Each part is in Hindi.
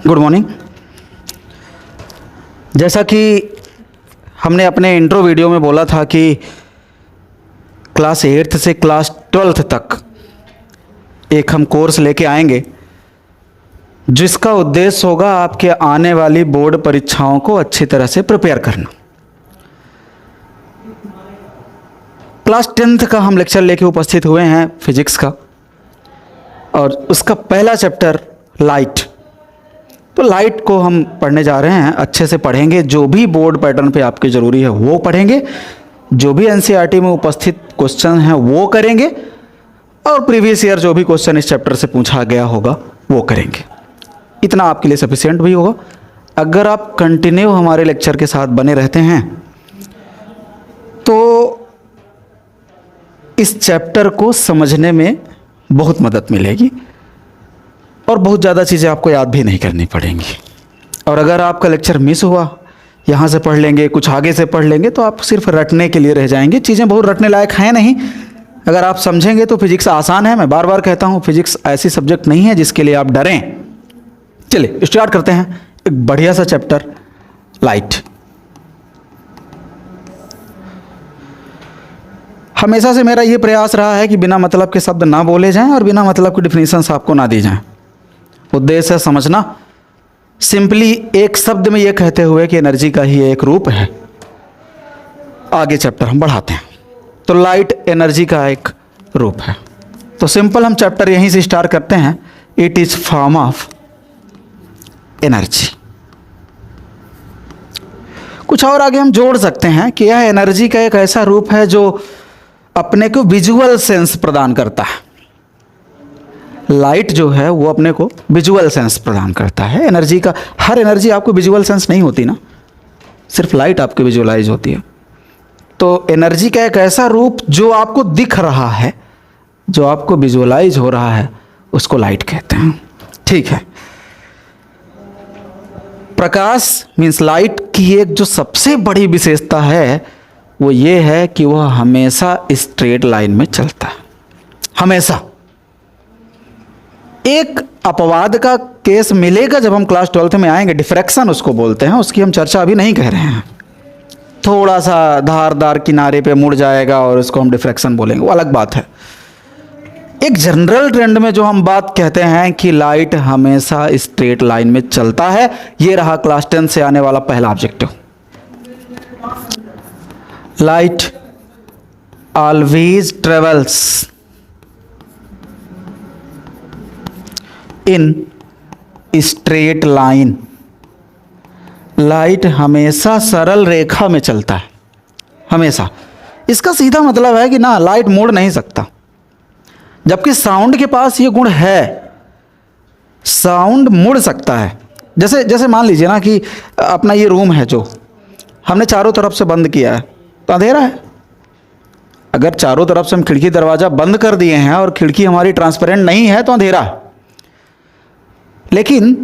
Good morning. जैसा कि हमने अपने इंट्रो वीडियो में बोला था कि क्लास 8th से क्लास 12th तक एक हम कोर्स लेके आएंगे जिसका उद्देश्य होगा आपके आने वाली बोर्ड परीक्षाओं को अच्छी तरह से प्रिपेयर करना। क्लास 10th का हम लेक्चर लेके उपस्थित हुए हैं फिजिक्स का, और उसका पहला चैप्टर लाइट। तो लाइट को हम पढ़ने जा रहे हैं, अच्छे से पढ़ेंगे। जो भी बोर्ड पैटर्न पे आपके ज़रूरी है वो पढ़ेंगे, जो भी एनसीईआरटी में उपस्थित क्वेश्चन हैं वो करेंगे, और प्रीवियस ईयर जो भी क्वेश्चन इस चैप्टर से पूछा गया होगा वो करेंगे। इतना आपके लिए सफिशिएंट भी होगा। अगर आप कंटिन्यू हमारे लेक्चर के साथ बने रहते हैं तो इस चैप्टर को समझने में बहुत मदद मिलेगी और बहुत ज़्यादा चीज़ें आपको याद भी नहीं करनी पड़ेंगी। और अगर आपका लेक्चर मिस हुआ, यहाँ से पढ़ लेंगे, कुछ आगे से पढ़ लेंगे, तो आप सिर्फ रटने के लिए रह जाएंगे। चीज़ें बहुत रटने लायक हैं नहीं। अगर आप समझेंगे तो फिजिक्स आसान है। मैं बार बार कहता हूँ, फिजिक्स ऐसी सब्जेक्ट नहीं है जिसके लिए आप डरें। चलिए स्टार्ट करते हैं एक बढ़िया सा चैप्टर लाइट। हमेशा से मेरा ये प्रयास रहा है कि बिना मतलब के शब्द ना बोले जाएं और बिना मतलब की डिफिनीशंस आपको ना दी जाएं। उद्देश्य है समझना। सिंपली एक शब्द में ये कहते हुए कि एनर्जी का ही एक रूप है। आगे चैप्टर हम बढ़ाते हैं। तो लाइट एनर्जी का एक रूप है। तो सिंपल हम चैप्टर यहीं से स्टार्ट करते हैं। It is form of energy. कुछ और आगे हम जोड़ सकते हैं कि यह एनर्जी का एक ऐसा रूप है जो अपने को विजुअल सेंस प्रदान करता है। लाइट जो है वो अपने को विजुअल सेंस प्रदान करता है। एनर्जी का हर एनर्जी आपको विजुअल सेंस नहीं होती ना, सिर्फ लाइट आपको विजुअलाइज होती है। तो एनर्जी का एक ऐसा रूप जो आपको दिख रहा है, जो आपको विजुअलाइज हो रहा है, उसको लाइट कहते हैं। ठीक है। प्रकाश मीन्स लाइट की एक जो सबसे बड़ी विशेषता है वो ये है कि वह हमेशा स्ट्रेट लाइन में चलता है। हमेशा। एक अपवाद का केस मिलेगा जब हम क्लास 12th में आएंगे, डिफ्रैक्शन उसको बोलते हैं। उसकी हम चर्चा अभी नहीं कर रहे हैं। थोड़ा सा धारदार किनारे पे मुड़ जाएगा और उसको हम डिफ्रैक्शन बोलेंगे, वो अलग बात है। एक जनरल ट्रेंड में जो हम बात कहते हैं कि लाइट हमेशा स्ट्रेट लाइन में चलता है, ये रहा क्लास 10 से आने वाला पहला objective. Light always travels in straight line. Light हमेशा सरल रेखा में चलता है, हमेशा। इसका सीधा मतलब है कि ना, लाइट मुड़ नहीं सकता। जबकि साउंड के पास ये गुण है, साउंड मुड़ सकता है। जैसे जैसे मान लीजिए ना कि अपना ये रूम है, जो हमने चारों तरफ से बंद किया है तो अंधेरा है। अगर चारों तरफ से हम खिड़की दरवाज़ा बंद कर दिए हैं और खिड़की हमारी ट्रांसपेरेंट नहीं है तो अंधेरा है। लेकिन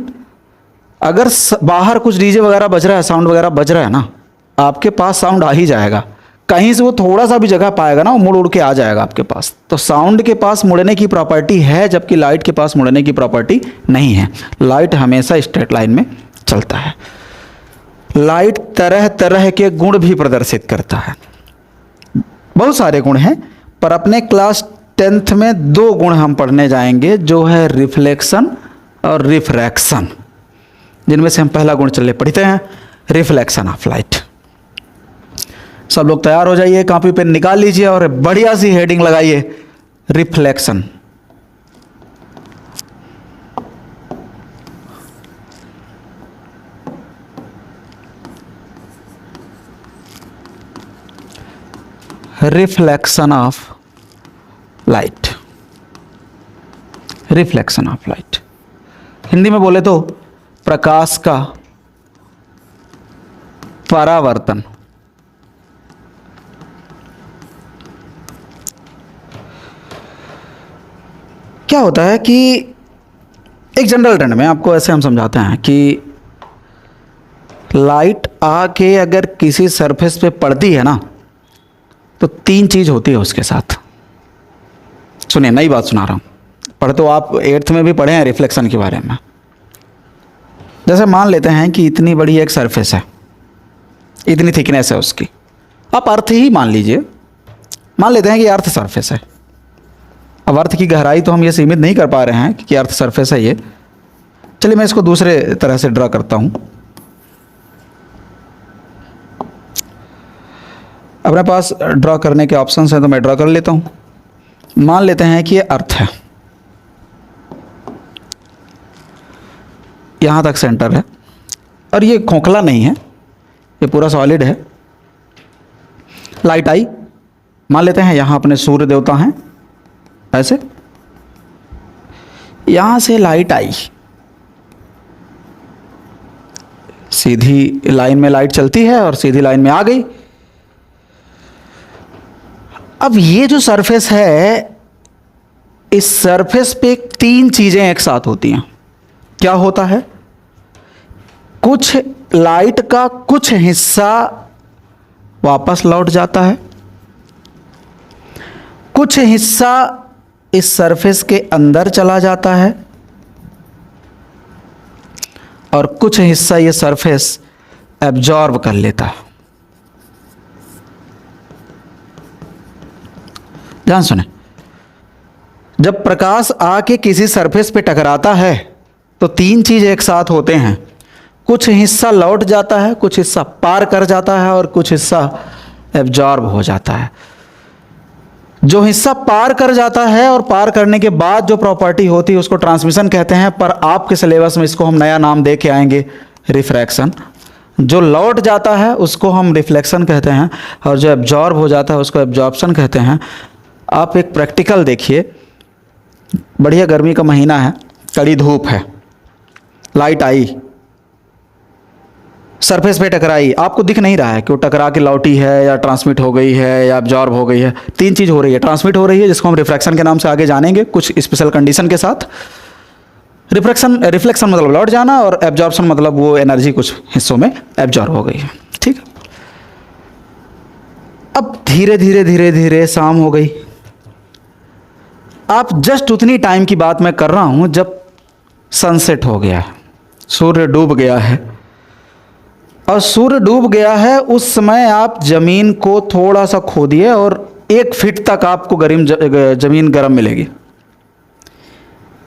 अगर बाहर कुछ डीजे वगैरह बज रहा है, साउंड वगैरह बज रहा है ना, आपके पास साउंड आ ही जाएगा। कहीं से वो थोड़ा सा भी जगह पाएगा ना, वो मुड़ उड़ के आ जाएगा आपके पास। तो साउंड के पास मुड़ने की प्रॉपर्टी है, जबकि लाइट के पास मुड़ने की प्रॉपर्टी नहीं है। लाइट हमेशा स्ट्रेट लाइन में चलता है। लाइट तरह तरह के गुण भी प्रदर्शित करता है। बहुत सारे गुण हैं, पर अपने क्लास 10th में 2 गुण हम पढ़ने जाएंगे, जो है रिफ्लेक्शन और रिफ्रैक्शन। जिनमें से हम पहला गुण चलिए पढ़ते हैं, रिफ्लेक्शन ऑफ लाइट। सब लोग तैयार हो जाइए, कॉपी पेन निकाल लीजिए और बढ़िया सी हेडिंग लगाइए, reflection. Reflection of light. Reflection of light Hindi में बोले तो प्रकाश का परावर्तन। क्या होता है कि एक जनरल ट्रेंड में आपको ऐसे हम समझाते हैं कि लाइट आके अगर किसी सरफेस पे पड़ती है ना, तो 3 चीज होती है उसके साथ। सुनिए, नई बात सुना रहा हूँ। पढ़ तो आप 8th में भी पढ़े हैं रिफ्लेक्शन के बारे में। जैसे मान लेते हैं कि इतनी बड़ी एक सरफेस है, इतनी थिकनेस है उसकी, आप अर्थ ही मान लीजिए, मान लेते हैं कि अर्थ सरफेस है। अब अर्थ की गहराई तो हम ये सीमित नहीं कर पा रहे हैं कि अर्थ सरफेस है ये। चलिए मैं इसको दूसरे तरह से ड्रा करता हूँ। अपने पास ड्रा करने के ऑप्शंस हैं तो मैं ड्रा कर लेता हूँ। मान लेते हैं कि ये अर्थ है, यहाँ तक सेंटर है और ये खोखला नहीं है, ये पूरा सॉलिड है। लाइट आई, मान लेते हैं यहाँ अपने सूर्य देवता हैं, ऐसे यहाँ से लाइट आई, सीधी लाइन में लाइट चलती है और सीधी लाइन में आ गई। अब ये जो सरफेस है, इस सरफेस पे तीन चीजें एक साथ होती हैं। क्या होता है? कुछ लाइट का कुछ हिस्सा वापस लौट जाता है, कुछ हिस्सा इस सरफेस के अंदर चला जाता है और कुछ हिस्सा ये सरफेस एब्जॉर्ब कर लेता है। ध्यान सुने, जब प्रकाश आके किसी सरफेस पे टकराता है तो तीन चीज एक साथ होते हैं। कुछ हिस्सा लौट जाता है, कुछ हिस्सा पार कर जाता है और कुछ हिस्सा एब्जॉर्ब हो जाता है। जो हिस्सा पार कर जाता है और पार करने के बाद जो प्रॉपर्टी होती है उसको ट्रांसमिशन कहते हैं, पर आपके सिलेबस में इसको हम नया नाम दे के आएंगे, रिफ्रैक्शन। जो लौट जाता है उसको हम रिफ्लेक्शन कहते हैं और जो एब्जॉर्ब हो जाता है उसको एब्जॉर्प्शन कहते हैं। आप एक प्रैक्टिकल देखिए, बढ़िया गर्मी का महीना है, कड़ी धूप है, लाइट आई, सरफेस पे टकराई, आपको दिख नहीं रहा है कि वो टकरा के लौटी है या ट्रांसमिट हो गई है या एब्जॉर्ब हो गई है। तीन चीज़ हो रही है, ट्रांसमिट हो रही है जिसको हम रिफ्रैक्शन के नाम से आगे जानेंगे कुछ स्पेशल कंडीशन के साथ। रिफ्लेक्शन मतलब लौट जाना और एब्जॉर्प्शन मतलब वो एनर्जी कुछ हिस्सों में एब्जॉर्ब हो गई है। ठीक है, अब धीरे धीरे धीरे धीरे शाम हो गई। आप जस्ट उतनी टाइम की बात मैं कर रहा हूं जब सनसेट हो गया है, सूर्य डूब गया है, और सूर्य डूब गया है उस समय आप जमीन को थोड़ा सा खोदिए और 1 फीट तक आपको जमीन गर्म मिलेगी।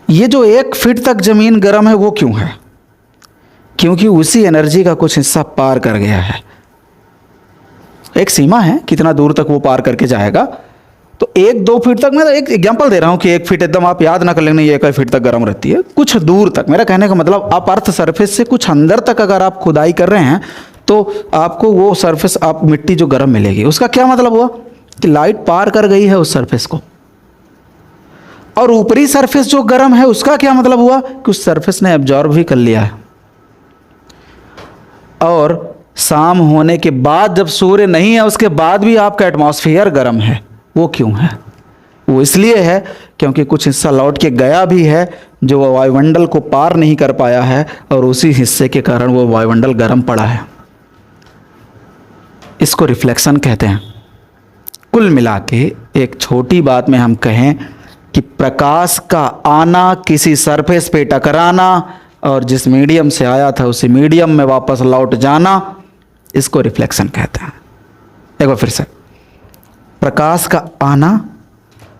ये जो 1 फीट तक जमीन गर्म है वो क्यों है? क्योंकि उसी एनर्जी का कुछ हिस्सा पार कर गया है। एक सीमा है कितना दूर तक वो पार करके जाएगा, तो 1-2 फीट तक, मैं एक एग्जांपल दे रहा हूं कि 1 फीट एकदम आप याद ना कर लेना, ये 1 फीट तक गर्म रहती है, कुछ दूर तक। मेरा कहने का मतलब आप अर्थ सरफेस से कुछ अंदर तक अगर आप खुदाई कर रहे हैं तो आपको वो सरफेस, आप मिट्टी जो गर्म मिलेगी। उसका क्या मतलब हुआ कि लाइट पार कर गई है उस सरफेस को। और ऊपरी सरफेस जो गर्म है उसका क्या मतलब हुआ कि उस सरफेस ने एब्जॉर्ब भी कर लिया है। और शाम होने के बाद जब सूर्य नहीं है उसके बाद भी आपका एटमॉस्फेयर गर्म है। वो क्यों है? वो इसलिए है क्योंकि कुछ हिस्सा लौट के गया भी है जो वो वायुमंडल को पार नहीं कर पाया है और उसी हिस्से के कारण वो वायुमंडल गर्म पड़ा है। इसको रिफ्लेक्शन कहते हैं। कुल मिला के एक छोटी बात में हम कहें कि प्रकाश का आना, किसी सरफेस पे टकराना और जिस मीडियम से आया था उसी मीडियम में वापस लौट जाना, इसको रिफ्लेक्शन कहते हैं। एक बार फिर से, प्रकाश का आना,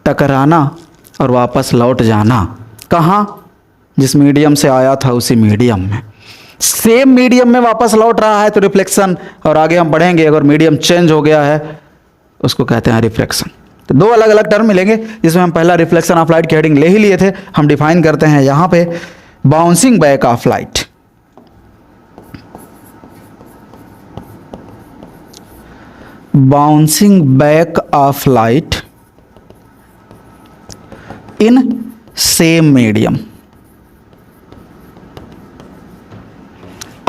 टकराना और वापस लौट जाना, कहाँ? जिस मीडियम से आया था उसी मीडियम में। सेम मीडियम में वापस लौट रहा है तो रिफ्लेक्शन, और आगे हम बढ़ेंगे अगर मीडियम चेंज हो गया है उसको कहते हैं रिफ्लेक्शन। तो 2 अलग अलग टर्म मिलेंगे जिसमें हम पहला रिफ्लेक्शन ऑफ लाइट की हेडिंग ले ही लिए थे। हम डिफाइन करते हैं यहाँ पे bouncing back of light. Bouncing back of light in same medium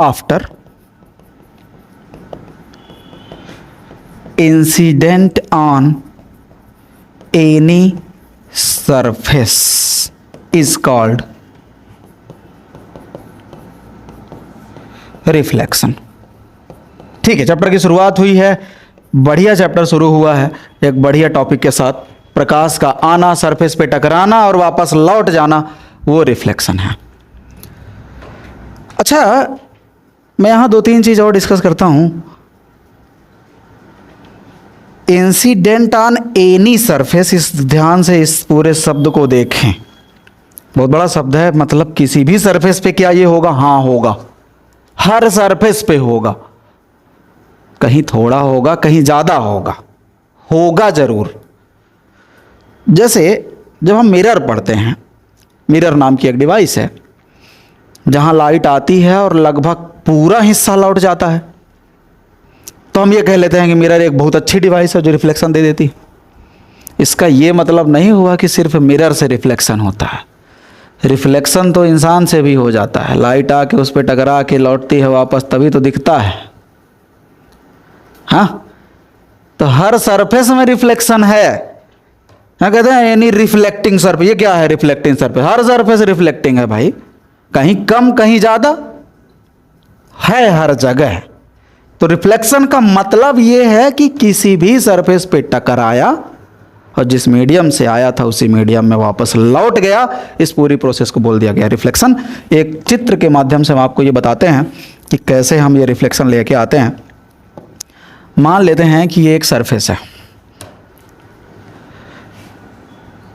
after incident on any surface is called reflection. ठीक है, चैप्टर की शुरुआत हुई है, बढ़िया चैप्टर शुरू हुआ है एक बढ़िया टॉपिक के साथ। प्रकाश का आना, सरफेस पे टकराना और वापस लौट जाना, वो रिफ्लेक्शन है। अच्छा, मैं यहाँ दो तीन चीज़ और डिस्कस करता हूँ। इंसिडेंट ऑन एनी सरफेस, इस ध्यान से इस पूरे शब्द को देखें, बहुत बड़ा शब्द है। मतलब किसी भी सरफेस पे क्या ये होगा? हाँ होगा, हर सरफेस पे होगा। कहीं थोड़ा होगा, कहीं ज़्यादा होगा, होगा जरूर। जैसे जब हम मिरर पढ़ते हैं, मिरर नाम की एक डिवाइस है जहाँ लाइट आती है और लगभग पूरा हिस्सा लौट जाता है, तो हम ये कह लेते हैं कि मिरर एक बहुत अच्छी डिवाइस है जो रिफ्लेक्शन दे देती। इसका ये मतलब नहीं हुआ कि सिर्फ मिरर से रिफ्लेक्शन होता है। रिफ्लेक्शन तो इंसान से भी हो जाता है। लाइट आके उस पर टकरा के लौटती है वापस, तभी तो दिखता है। हाँ, तो हर सरफेस में रिफ्लेक्शन है। हाँ, कहते हैं यानी रिफ्लेक्टिंग सरफेस। ये क्या है रिफ्लेक्टिंग सरफेस? हर सरफेस रिफ्लेक्टिंग है भाई, कहीं कम कहीं ज्यादा है, हर जगह। तो रिफ्लेक्शन का मतलब ये है कि किसी भी सरफेस पे टकराया और जिस मीडियम से आया था उसी मीडियम में वापस लौट गया। इस पूरी प्रोसेस को बोल दिया गया रिफ्लेक्शन। एक चित्र के माध्यम से हम आपको ये बताते हैं कि कैसे हम ये रिफ्लेक्शन लेके आते हैं। मान लेते हैं कि ये एक सरफेस है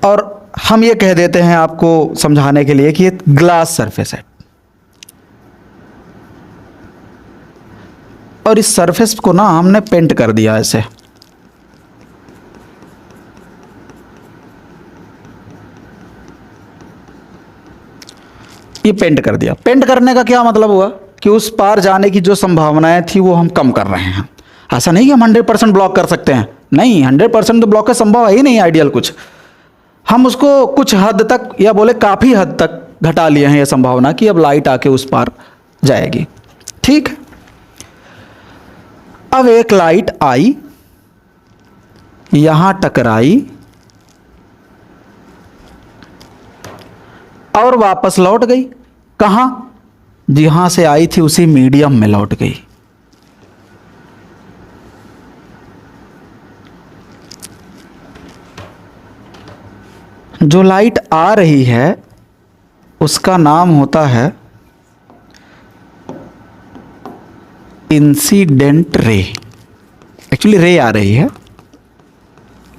और हम ये कह देते हैं आपको समझाने के लिए कि ये ग्लास सरफेस है, और इस सरफेस को ना हमने पेंट कर दिया ऐसे। ये पेंट कर दिया। पेंट करने का क्या मतलब हुआ कि उस पार जाने की जो संभावनाएं थी वो हम कम कर रहे हैं। ऐसा नहीं कि हम 100% ब्लॉक कर सकते हैं, नहीं, 100% तो ब्लॉक का संभव है ही नहीं आइडियल कुछ। हम उसको कुछ हद तक या बोले काफ़ी हद तक घटा लिए हैं ये संभावना कि अब लाइट आके उस पार जाएगी। ठीक है, अब एक लाइट आई, यहां टकराई और वापस लौट गई। कहां? जहां से आई थी उसी मीडियम में लौट गई। जो लाइट आ रही है उसका नाम होता है इंसिडेंट रे। एक्चुअली रे आ रही है,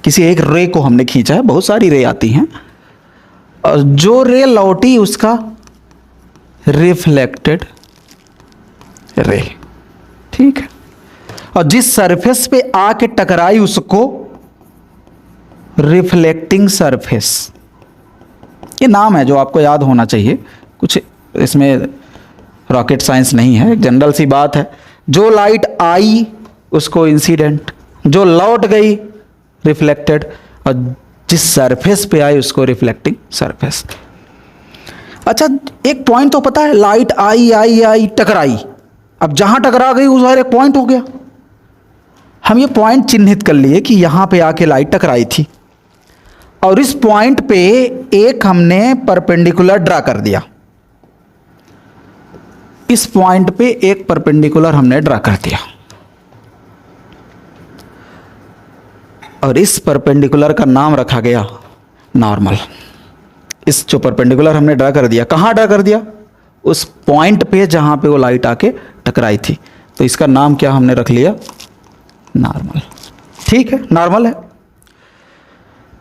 किसी एक रे को हमने खींचा है, बहुत सारी रे आती हैं, और जो रे लौटी उसका रिफ्लेक्टेड रे। ठीक है, और जिस सरफेस पे आके टकराई उसको रिफ्लेक्टिंग सरफेस। ये नाम है जो आपको याद होना चाहिए, कुछ इसमें रॉकेट साइंस नहीं है, एक जनरल सी बात है। जो लाइट आई उसको इंसिडेंट, जो लौट गई रिफ्लेक्टेड, और जिस सरफेस पे आई उसको रिफ्लेक्टिंग सरफेस। अच्छा, एक पॉइंट तो पता है, लाइट आई आई आई टकराई, अब जहां टकरा गई उस एक पॉइंट हो गया। हम ये पॉइंट चिन्हित कर लिए कि यहां पे आके लाइट टकराई थी, और इस पॉइंट पे एक हमने परपेंडिकुलर ड्रा कर दिया। इस पॉइंट पे एक परपेंडिकुलर हमने ड्रा कर दिया, और इस परपेंडिकुलर का नाम रखा गया नॉर्मल। इस जो परपेंडिकुलर हमने ड्रा कर दिया, कहां ड्रा कर दिया? उस पॉइंट पे जहां पे वो लाइट आके टकराई थी, तो इसका नाम क्या हमने रख लिया? नॉर्मल। ठीक है, नॉर्मल है।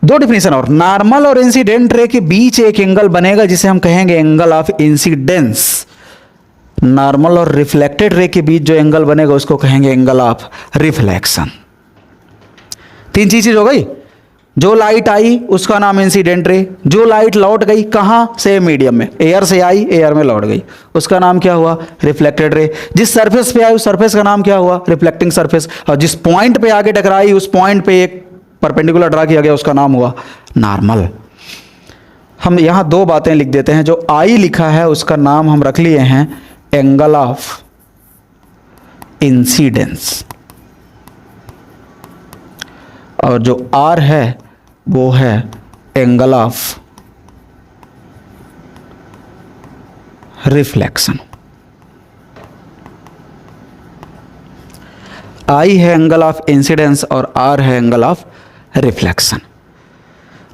दो डिफिनेशन और, नॉर्मल और इंसिडेंट रे के बीच एक एंगल बनेगा जिसे हम कहेंगे एंगल ऑफ इंसिडेंस। नॉर्मल और रिफ्लेक्टेड रे के बीच जो एंगल बनेगा उसको कहेंगे एंगल ऑफ रिफ्लेक्शन। तीन चीजें हो गई। जो लाइट आई उसका नाम इंसिडेंट रे, जो लाइट लौट गई कहां से? मीडियम में, एयर से आई एयर में लौट गई, उसका नाम क्या हुआ? Reflected ray. जिस सरफेस पे आई उस सरफेस का नाम क्या हुआ? Reflecting surface. और जिस पॉइंट पे आगे टकराई उस पॉइंट पे एक परपेंडिकुलर ड्रा किया गया, उसका नाम हुआ नॉर्मल। हम यहां दो बातें लिख देते हैं। जो आई लिखा है उसका नाम हम रख लिए हैं एंगल ऑफ इंसिडेंस, और जो आर है वो है एंगल ऑफ रिफ्लेक्शन। आई है एंगल ऑफ इंसिडेंस और आर है एंगल ऑफ रिफ्लेक्शन।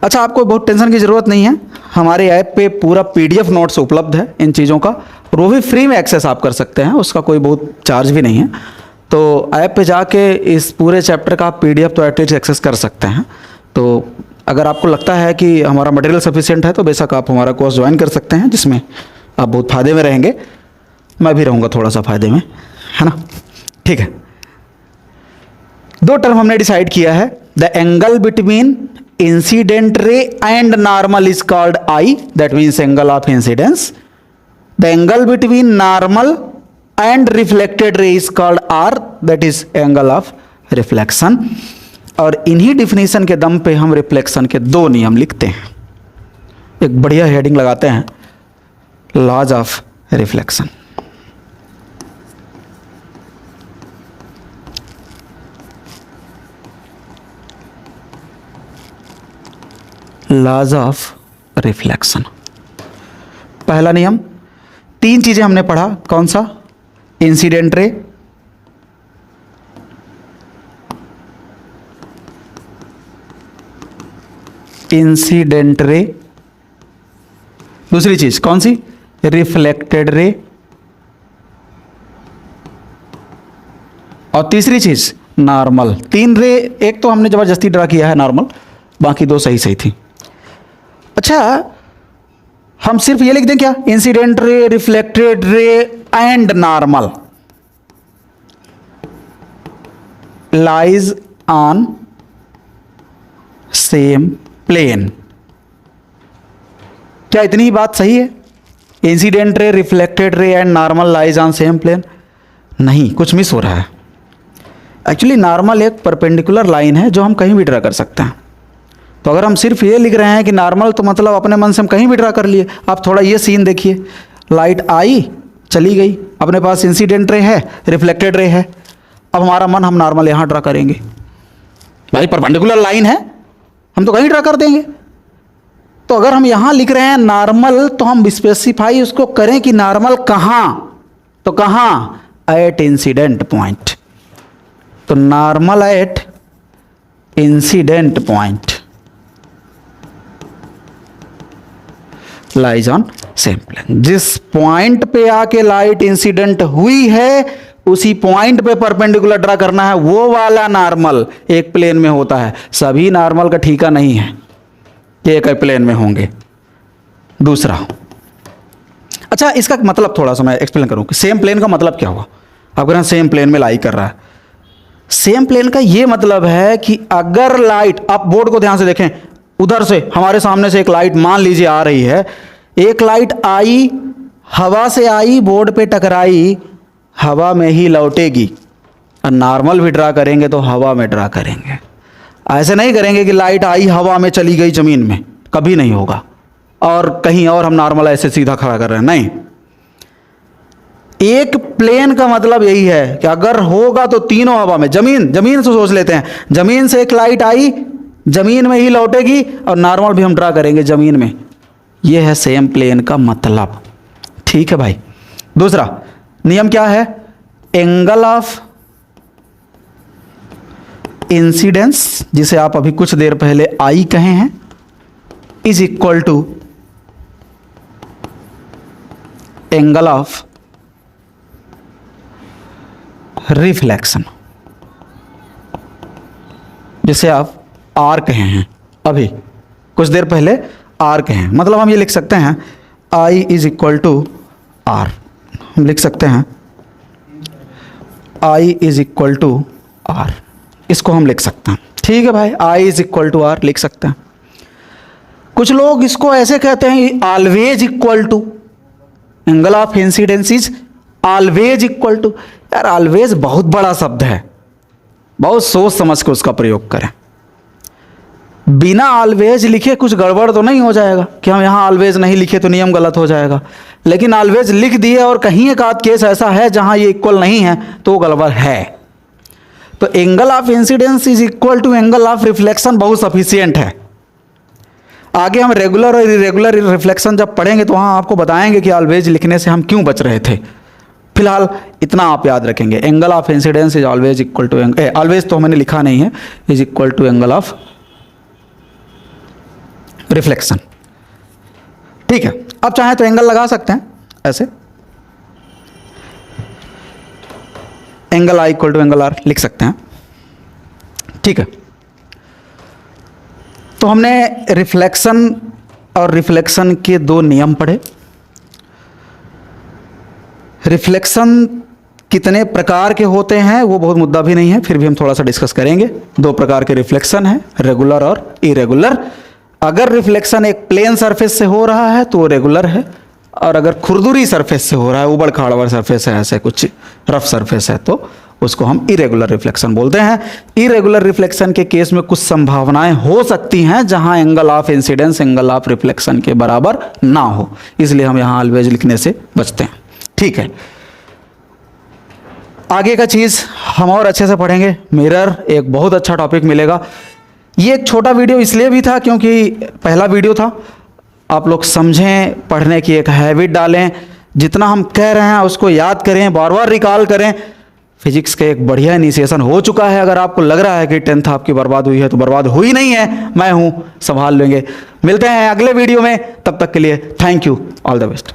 अच्छा, आपको बहुत टेंशन की ज़रूरत नहीं है, हमारे ऐप पे पूरा पीडीएफ नोट्स उपलब्ध है इन चीज़ों का, और वो भी फ्री में एक्सेस आप कर सकते हैं, उसका कोई बहुत चार्ज भी नहीं है। तो ऐप पे जाके इस पूरे चैप्टर का आप पीडीएफ तो एटलीस्ट एक्सेस कर सकते हैं। तो अगर आपको लगता है कि हमारा मटेरियल सफिशिएंट है तो बेशक आप हमारा कोर्स ज्वाइन कर सकते हैं, जिसमें आप बहुत फ़ायदे में रहेंगे, मैं भी रहूँगा थोड़ा सा फ़ायदे में, है ना। ठीक है, 2 टर्म हमने डिसाइड किया है। The angle between incident ray and normal is called I, that means angle of incidence. The angle between normal and reflected ray is called R, that is angle of reflection. और इन्हीं डिफिनीशन के दम पे हम रिफ्लेक्शन के 2 नियम लिखते हैं। एक बढ़िया हेडिंग लगाते हैं, laws of reflection. Laws of reflection. पहला नियम, 3 चीजें हमने पढ़ा, कौन सा? इंसिडेंट रे, इंसिडेंट रे, दूसरी चीज कौन सी? रिफ्लेक्टेड रे, और तीसरी चीज नॉर्मल। 3 रे, एक तो हमने जबरदस्ती ड्रा किया है नॉर्मल, बाकी 2 सही सही थी। अच्छा, हम सिर्फ ये लिख दें क्या? Incident ray, reflected ray and normal lies on same plane. क्या इतनी ही बात सही है? Incident ray, reflected ray and normal lies on same plane? नहीं, कुछ मिस हो रहा है। एक्चुअली नॉर्मल एक परपेंडिकुलर लाइन है जो हम कहीं भी ड्रा कर सकते हैं। तो अगर हम सिर्फ ये लिख रहे हैं कि नॉर्मल, तो मतलब अपने मन से हम कहीं भी ड्रा कर लिए। आप थोड़ा ये सीन देखिए, लाइट आई, चली गई, अपने पास इंसिडेंट रे है, रिफ्लेक्टेड रे है, अब हमारा मन, हम नॉर्मल यहाँ ड्रा करेंगे। भाई परपेंडिकुलर लाइन है, हम तो कहीं ड्रा कर देंगे। तो अगर हम यहाँ लिख रहे हैं नॉर्मल, तो हम स्पेसिफाई उसको करें कि नॉर्मल कहाँ, तो कहाँ? At incident point. तो normal at incident point lies on same plane. जिस पॉइंट पे आके लाइट इंसिडेंट हुई है, उसी पॉइंट पे परपेंडिकुलर ड्रा करना है। वो वाला नॉर्मल एक प्लेन में होता है। सभी नॉर्मल का ठीका नहीं है कि एक प्लेन में होंगे। दूसरा, अच्छा इसका मतलब थोड़ा सा मैं एक्सप्लेन करूं कि सेम प्लेन का मतलब क्या हुआ। आप कह रहे हैं सेम प्लेन में लाई कर रहा है। सेम प्लेन का ये मतलब है कि अगर लाइट, आप बोर्ड को ध्यान से देखें, उधर से हमारे सामने से एक लाइट मान लीजिए आ रही है, एक लाइट आई, हवा से आई, बोर्ड पे टकराई, हवा में ही लौटेगी। और नॉर्मल भी ड्रा करेंगे तो हवा में ड्रा करेंगे, ऐसे नहीं करेंगे कि लाइट आई हवा में चली गई जमीन में, कभी नहीं होगा। और कहीं और हम नॉर्मल ऐसे सीधा खड़ा कर रहे हैं, नहीं। एक प्लेन का मतलब यही है कि अगर होगा तो तीनों हवा में, जमीन से सोच लेते हैं, जमीन से एक लाइट आई, जमीन में ही लौटेगी, और नॉर्मल भी हम ड्रा करेंगे जमीन में। यह है सेम प्लेन का मतलब। ठीक है भाई। दूसरा नियम क्या है? एंगल ऑफ इंसिडेंस, जिसे आप अभी कुछ देर पहले आई कहे हैं, is equal to angle of reflection, जिसे आप आर कहे हैं, अभी कुछ देर पहले आर कहे। मतलब हम ये लिख सकते हैं I is equal to R, हम लिख सकते हैं I is equal to R, इसको हम लिख सकते हैं। ठीक है भाई, I is equal to R लिख सकते हैं। कुछ लोग इसको ऐसे कहते हैं always equal to, angle of incidence is always equal to. यार ऑलवेज बहुत बड़ा शब्द है, बहुत सोच समझ के उसका प्रयोग करें। बिना ऑलवेज लिखे कुछ गड़बड़ तो नहीं हो जाएगा कि हम यहाँ ऑलवेज नहीं लिखे तो नियम गलत हो जाएगा। लेकिन ऑलवेज लिख दिए और कहीं एक आध केस ऐसा है जहाँ ये इक्वल नहीं है तो गड़बड़ है। तो angle of incidence is equal to angle of reflection बहुत सफिशियंट है। आगे हम रेगुलर और इरेगुलर रिफ्लेक्शन जब पढ़ेंगे तो वहाँ आपको बताएंगे कि ऑलवेज लिखने से हम क्यों बच रहे थे। फिलहाल इतना आप याद रखेंगे, angle of incidence is always equal to, always तो मैंने लिखा नहीं है, is equal to angle of reflection. ठीक है, अब चाहे तो एंगल लगा सकते हैं ऐसे, angle I equal to angle R लिख सकते हैं। ठीक है, तो हमने रिफ्लेक्शन और रिफ्लेक्शन के दो नियम पढ़े। रिफ्लेक्शन कितने प्रकार के होते हैं वो बहुत मुद्दा भी नहीं है, फिर भी हम थोड़ा सा डिस्कस करेंगे। दो प्रकार के रिफ्लेक्शन है, रेगुलर और इरेगुलर। अगर रिफ्लेक्शन एक प्लेन सरफेस से हो रहा है तो वो रेगुलर है, और अगर खुरदुरी सरफेस से हो रहा है, उबड़ खाबड़ सरफेस है, ऐसे कुछ रफ सरफेस है, तो उसको हम इरेगुलर रिफ्लेक्शन बोलते हैं। इरेगुलर रिफ्लेक्शन के केस में कुछ संभावनाएं हो सकती हैं जहां angle of incidence angle of reflection के बराबर ना हो, इसलिए हम यहां ऑलवेज लिखने से बचते हैं। ठीक है, आगे का चीज़ हम और अच्छे से पढ़ेंगे। मिरर एक बहुत अच्छा टॉपिक मिलेगा। ये एक छोटा वीडियो इसलिए भी था क्योंकि पहला वीडियो था, आप लोग समझें, पढ़ने की एक हैबिट डालें, जितना हम कह रहे हैं उसको याद करें, बार बार रिकॉल करें। फिजिक्स का एक बढ़िया इनिशिएशन हो चुका है। अगर आपको लग रहा है कि 10th आपकी बर्बाद हुई है तो बर्बाद हुई नहीं है, मैं हूँ, संभाल लेंगे। मिलते हैं अगले वीडियो में, तब तक के लिए thank you, all the best.